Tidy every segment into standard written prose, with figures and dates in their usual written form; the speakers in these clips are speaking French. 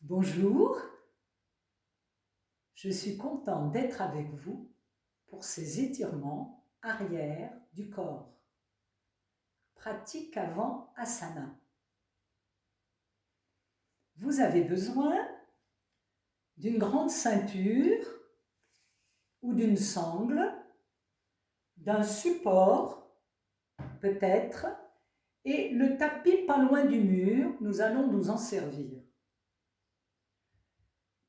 Bonjour, je suis contente d'être avec vous pour ces étirements arrière du corps. Pratique avant asana. Vous avez besoin d'une grande ceinture ou d'une sangle, d'un support peut-être, et le tapis pas loin du mur, nous allons nous en servir.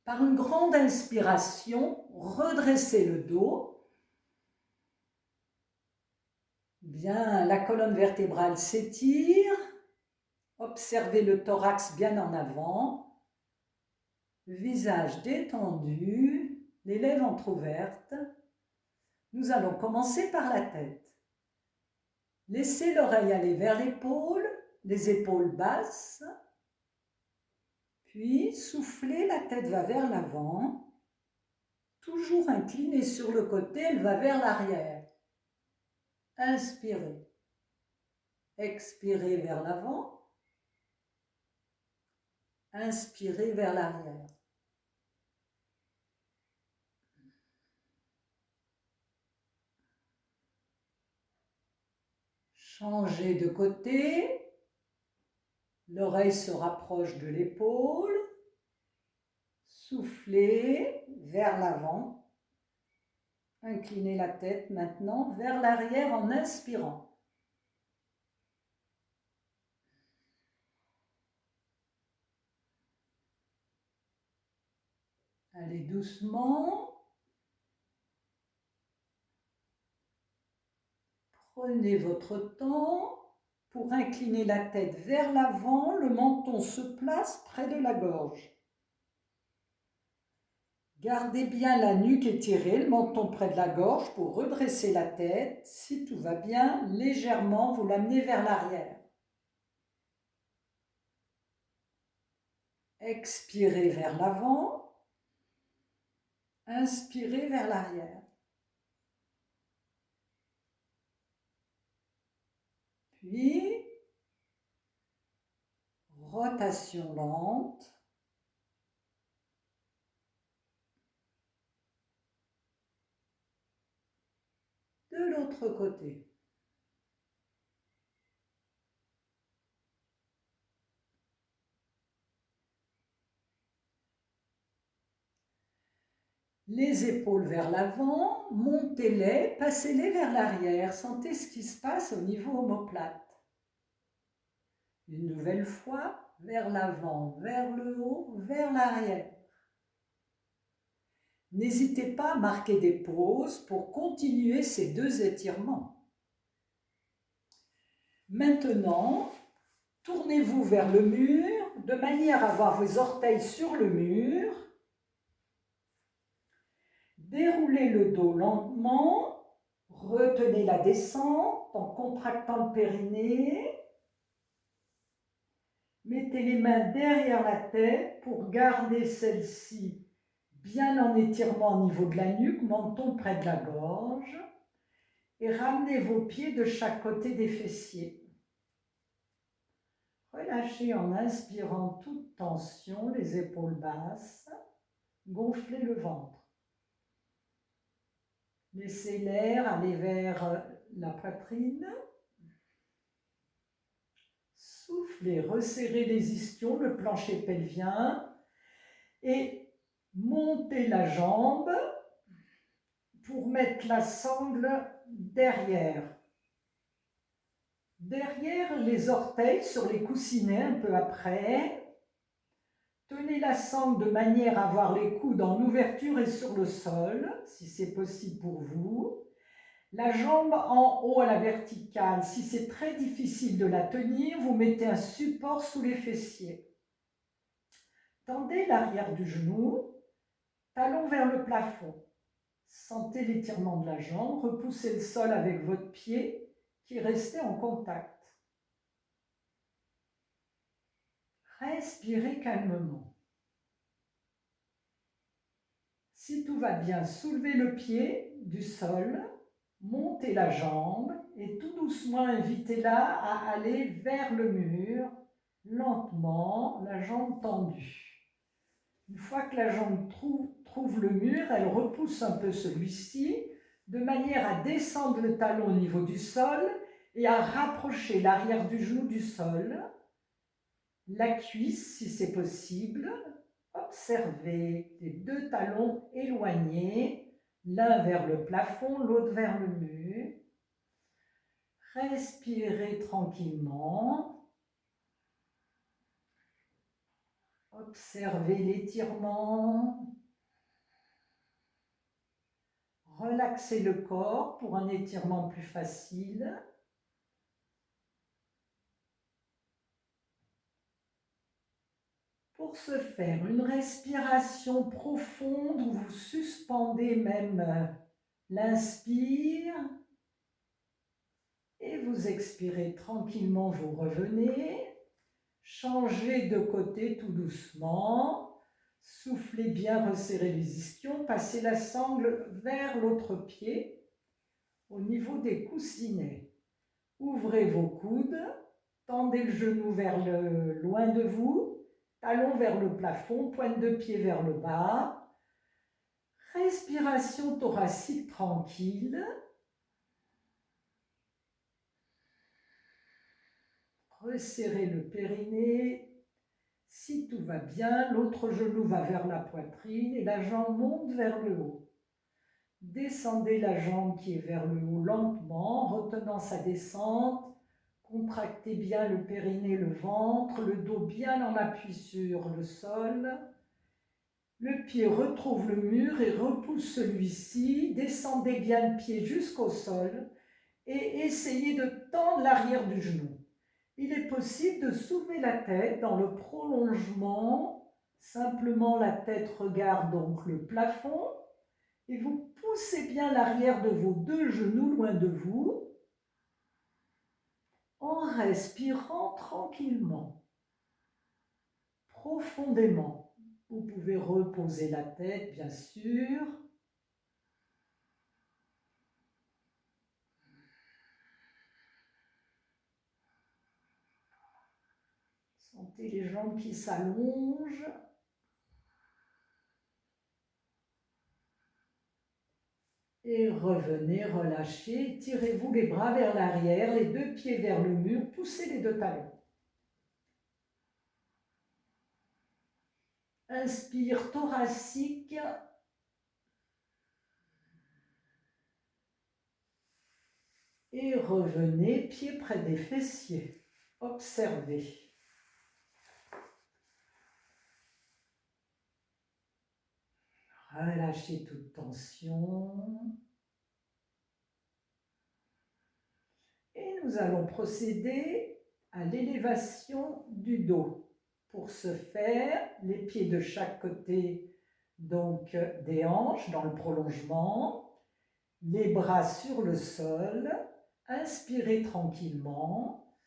Par une grande inspiration, redressez le dos. Bien, la colonne vertébrale s'étire. Observez le thorax bien en avant. Le visage détendu, les lèvres entrouvertes. Nous allons commencer par la tête. Laissez l'oreille aller vers l'épaule, les épaules basses. Puis, soufflez, la tête va vers l'avant. Toujours inclinée sur le côté, elle va vers l'arrière. Inspirez. Expirez vers l'avant. Inspirez vers l'arrière. Changez de côté. L'oreille se rapproche de l'épaule. Soufflez vers l'avant. Inclinez la tête maintenant vers l'arrière en inspirant. Allez doucement. Prenez votre temps pour incliner la tête vers l'avant. Le menton se place près de la gorge. Gardez bien la nuque étirée, le menton près de la gorge pour redresser la tête. Si tout va bien, légèrement, vous l'amenez vers l'arrière. Expirez vers l'avant. Inspirez vers l'arrière. Puis, rotation lente. De l'autre côté. Les épaules vers l'avant, montez-les, passez-les vers l'arrière. Sentez ce qui se passe au niveau omoplate. Une nouvelle fois, vers l'avant, vers le haut, vers l'arrière. N'hésitez pas à marquer des pauses pour continuer ces deux étirements. Maintenant, tournez-vous vers le mur de manière à avoir vos orteils sur le mur. Déroulez le dos lentement, retenez la descente en contractant le périnée. Mettez les mains derrière la tête pour garder celle-ci bien en étirement au niveau de la nuque, menton près de la gorge. Et ramenez vos pieds de chaque côté des fessiers. Relâchez en inspirant toute tension, les épaules basses. Gonflez le ventre. Laissez l'air aller vers la poitrine. Soufflez, resserrez les ischions, le plancher pelvien. Et montez la jambe pour mettre la sangle derrière. Derrière les orteils, sur les coussinets un peu après. Tenez la sangle de manière à avoir les coudes en ouverture et sur le sol, si c'est possible pour vous. La jambe en haut à la verticale. Si c'est très difficile de la tenir, vous mettez un support sous les fessiers. Tendez l'arrière du genou, talon vers le plafond. Sentez l'étirement de la jambe, repoussez le sol avec votre pied qui restait en contact. Respirez calmement. Si tout va bien, soulevez le pied du sol, montez la jambe et tout doucement invitez-la à aller vers le mur, lentement, la jambe tendue. Une fois que la jambe trouve le mur, elle repousse un peu celui-ci, de manière à descendre le talon au niveau du sol et à rapprocher l'arrière du genou du sol, la cuisse si c'est possible. Observez les deux talons éloignés, l'un vers le plafond, l'autre vers le mur. Respirez tranquillement. Observez l'étirement. Relaxez le corps pour un étirement plus facile. Pour ce faire, une respiration profonde où vous suspendez même l'inspire et vous expirez tranquillement, vous revenez. Changez de côté tout doucement. Soufflez bien, resserrez les ischions. Passez la sangle vers l'autre pied au niveau des coussinets. Ouvrez vos coudes. Tendez le genou vers loin de vous. Talon vers le plafond. Pointe de pied vers le bas. Respiration thoracique tranquille. Resserrez le périnée. Si tout va bien, l'autre genou va vers la poitrine et la jambe monte vers le haut. Descendez la jambe qui est vers le haut lentement, retenant sa descente. Contractez bien le périnée, le ventre, le dos bien en appui sur le sol. Le pied retrouve le mur et repousse celui-ci. Descendez bien le pied jusqu'au sol et essayez de tendre l'arrière du genou. Il est possible de soulever la tête dans le prolongement. Simplement, la tête regarde donc le plafond et vous poussez bien l'arrière de vos deux genoux loin de vous en respirant tranquillement, profondément. Vous pouvez reposer la tête, bien sûr. Sentez les jambes qui s'allongent. Et revenez, relâchez, tirez-vous les bras vers l'arrière, les deux pieds vers le mur, poussez les deux talons. Inspire thoracique. Et revenez, pieds près des fessiers. Observez. Relâchez toute tension. Et nous allons procéder à l'élévation du dos. Pour ce faire, les pieds de chaque côté, donc des hanches dans le prolongement, les bras sur le sol, inspirez tranquillement,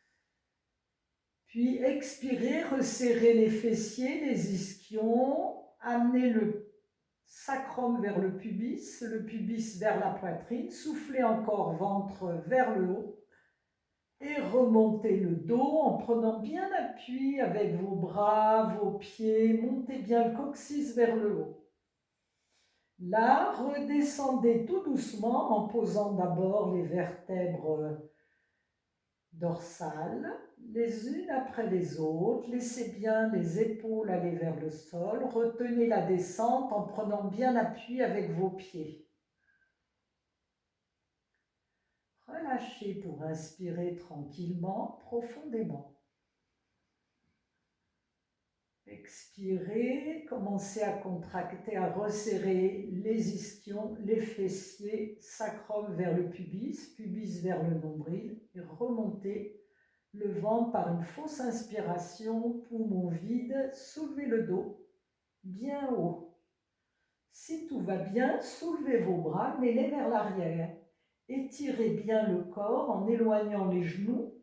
puis expirez, resserrez les fessiers, les ischions, amenez le sacrum vers le pubis vers la poitrine, soufflez encore ventre vers le haut et remontez le dos en prenant bien appui avec vos bras, vos pieds, montez bien le coccyx vers le haut. Là, redescendez tout doucement en posant d'abord les vertèbres dorsales, les unes après les autres. Laissez bien les épaules aller vers le sol. Retenez la descente en prenant bien appui avec vos pieds. Relâchez pour inspirer tranquillement, profondément. Expirez, commencez à contracter, à resserrer les ischions, les fessiers, sacrum vers le pubis, pubis vers le nombril, et remontez le ventre par une fausse inspiration, poumon vide, soulevez le dos bien haut. Si tout va bien, soulevez vos bras, mêlez vers l'arrière. Étirez bien le corps en éloignant les genoux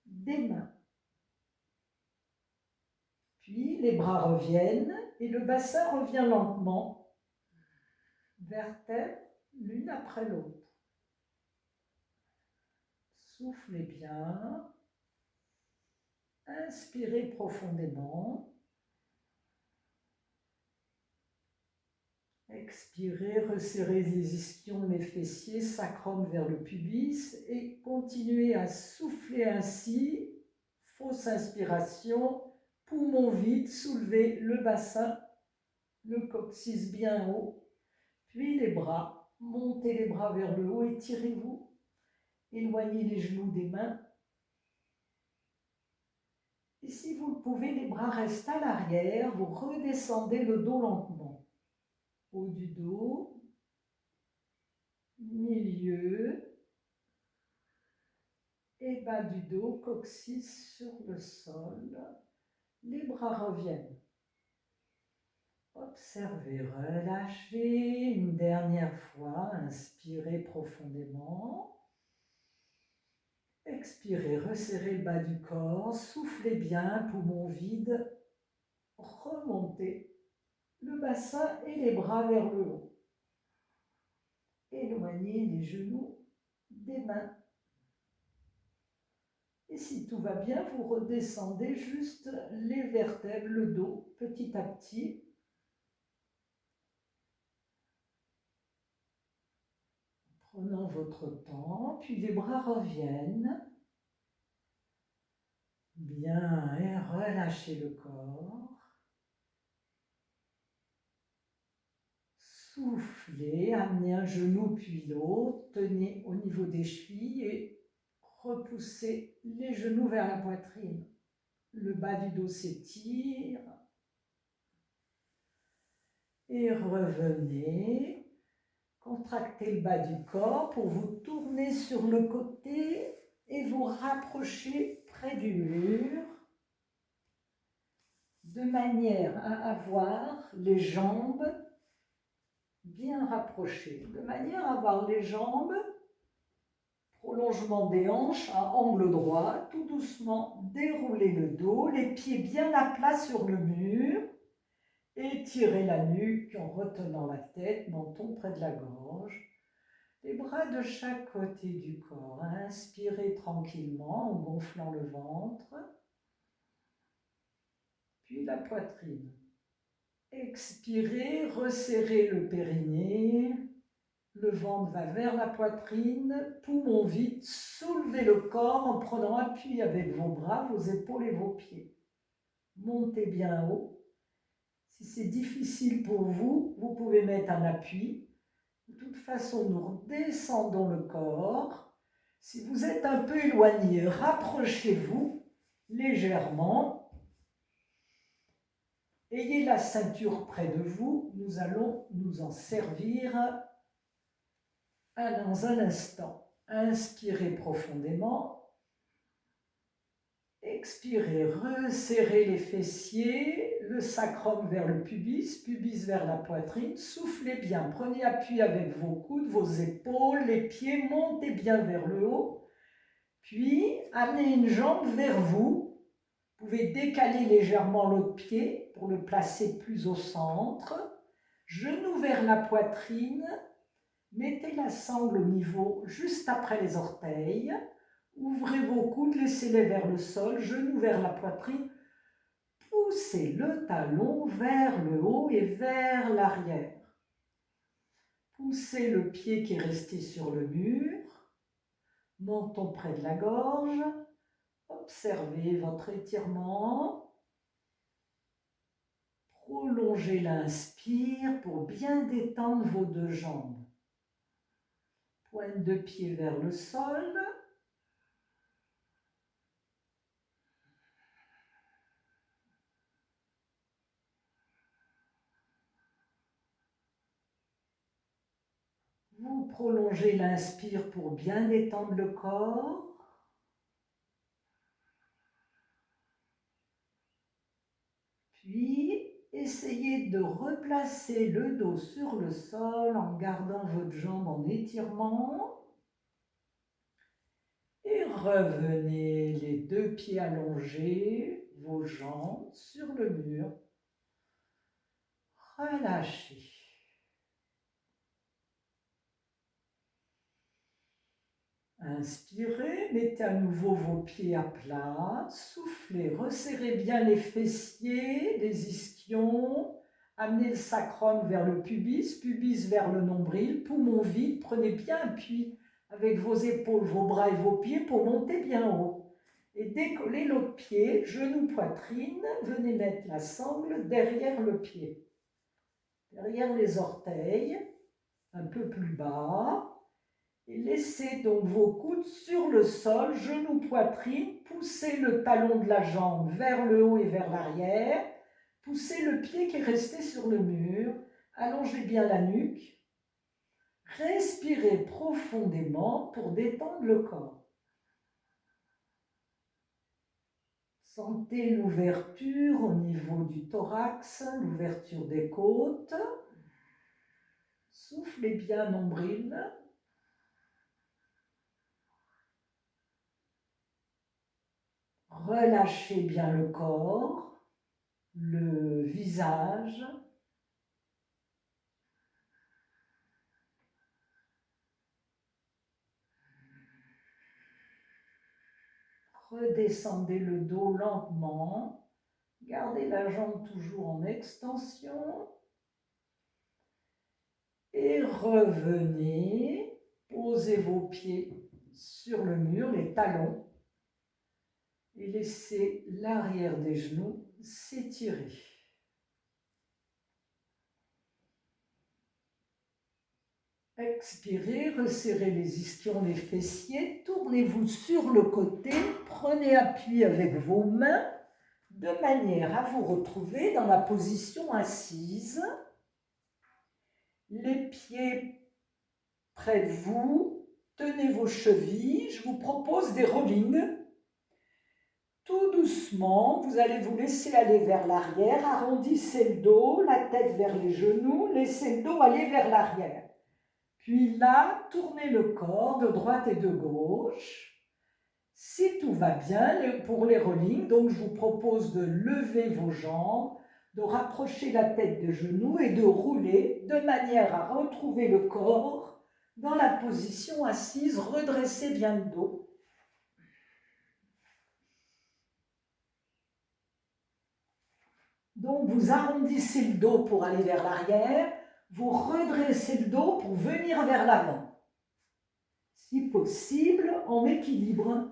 des mains. Puis les bras reviennent et le bassin revient lentement, vertèbres l'une après l'autre. Soufflez bien, inspirez profondément. Expirez, resserrez les ischions, les fessiers, sacrum vers le pubis et continuez à souffler ainsi. Fausse inspiration, poumon vide, soulevez le bassin, le coccyx bien haut, puis les bras, montez les bras vers le haut, étirez-vous, éloignez les genoux des mains. Et si vous le pouvez, les bras restent à l'arrière, vous redescendez le dos lentement. Haut du dos, milieu et bas du dos, coccyx sur le sol. Les bras reviennent. Observez, relâchez une dernière fois, inspirez profondément. Expirez, resserrez le bas du corps, soufflez bien, poumon vide, remontez le bassin et les bras vers le haut. Éloignez les genoux des mains. Et si tout va bien, vous redescendez juste les vertèbres, le dos, petit à petit. Prenant votre temps, puis les bras reviennent. Bien, et relâchez le corps. Soufflez, amenez un genou puis l'autre, tenez au niveau des chevilles et repoussez les genoux vers la poitrine. Le bas du dos s'étire. Et revenez. Contractez le bas du corps pour vous tourner sur le côté et vous rapprocher près du mur de manière à avoir les jambes bien rapprochées, de manière à avoir les jambes, prolongement des hanches à angle droit, tout doucement déroulez le dos, les pieds bien à plat sur le mur, étirez la nuque en retenant la tête, menton près de la gorge. Les bras de chaque côté du corps. Inspirez tranquillement en gonflant le ventre. Puis la poitrine. Expirez, resserrez le périnée. Le ventre va vers la poitrine. Poumon vide. Soulevez le corps en prenant appui avec vos bras, vos épaules et vos pieds. Montez bien haut. Si c'est difficile pour vous, vous pouvez mettre un appui. De toute façon, nous redescendons le corps. Si vous êtes un peu éloigné, rapprochez-vous légèrement. Ayez la ceinture près de vous. Nous allons nous en servir dans un instant. Inspirez profondément. Expirez, resserrez les fessiers, le sacrum vers le pubis, pubis vers la poitrine. Soufflez bien, prenez appui avec vos coudes, vos épaules, les pieds, montez bien vers le haut. Puis, amenez une jambe vers vous. Vous pouvez décaler légèrement l'autre pied pour le placer plus au centre. Genou vers la poitrine. Mettez la sangle au niveau juste après les orteils. Ouvrez vos coudes, laissez-les vers le sol, genoux vers la poitrine. Poussez le talon vers le haut et vers l'arrière. Poussez le pied qui est resté sur le mur. Menton près de la gorge. Observez votre étirement. Prolongez l'inspire pour bien détendre vos deux jambes. Pointe de pied vers le sol. Vous prolongez l'inspire pour bien détendre le corps. Puis, essayez de replacer le dos sur le sol en gardant votre jambe en étirement. Et revenez les deux pieds allongés, vos jambes sur le mur. Relâchez. Inspirez, mettez à nouveau vos pieds à plat, soufflez, resserrez bien les fessiers, les ischions, Amenez le sacrum vers le pubis, pubis vers le nombril, poumon vide, prenez bien appui avec vos épaules, vos bras et vos pieds pour monter bien haut. Et décollez l'autre pied, genou, poitrine, venez mettre la sangle derrière le pied, derrière les orteils, un peu plus bas. Et laissez donc vos coudes sur le sol, genou, poitrine, poussez le talon de la jambe vers le haut et vers l'arrière, poussez le pied qui est resté sur le mur, allongez bien la nuque, respirez profondément pour détendre le corps. Sentez l'ouverture au niveau du thorax, l'ouverture des côtes. Soufflez bien nombril. Relâchez bien le corps, le visage. Redescendez le dos lentement. Gardez la jambe toujours en extension. Et revenez. Posez vos pieds sur le mur, les talons. Et laissez l'arrière des genoux s'étirer. Expirez, resserrez les ischions, les fessiers, tournez-vous sur le côté, prenez appui avec vos mains de manière à vous retrouver dans la position assise. Les pieds près de vous, tenez vos chevilles, je vous propose des rollings. Tout doucement, vous allez vous laisser aller vers l'arrière, arrondissez le dos, la tête vers les genoux, laissez le dos aller vers l'arrière. Puis là, tournez le corps de droite et de gauche. Si tout va bien pour les rollings, donc je vous propose de lever vos jambes, de rapprocher la tête des genoux et de rouler de manière à retrouver le corps dans la position assise. Redressez bien le dos. Donc vous arrondissez le dos pour aller vers l'arrière, vous redressez le dos pour venir vers l'avant. Si possible, en équilibre.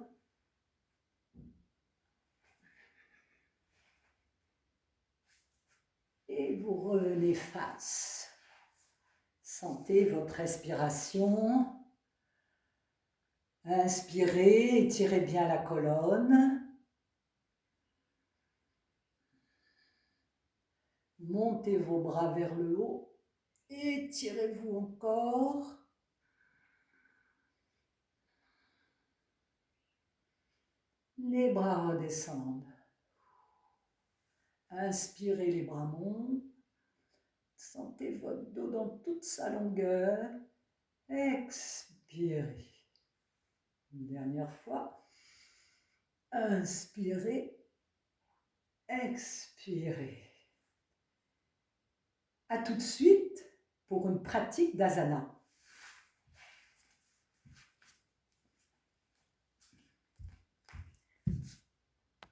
Et vous revenez face. Sentez votre respiration. Inspirez, étirez bien la colonne. Montez vos bras vers le haut. Étirez-vous encore. Les bras redescendent. Inspirez, les bras montent. Sentez votre dos dans toute sa longueur. Expirez. Une dernière fois. Inspirez. Expirez. À tout de suite pour une pratique d'asana.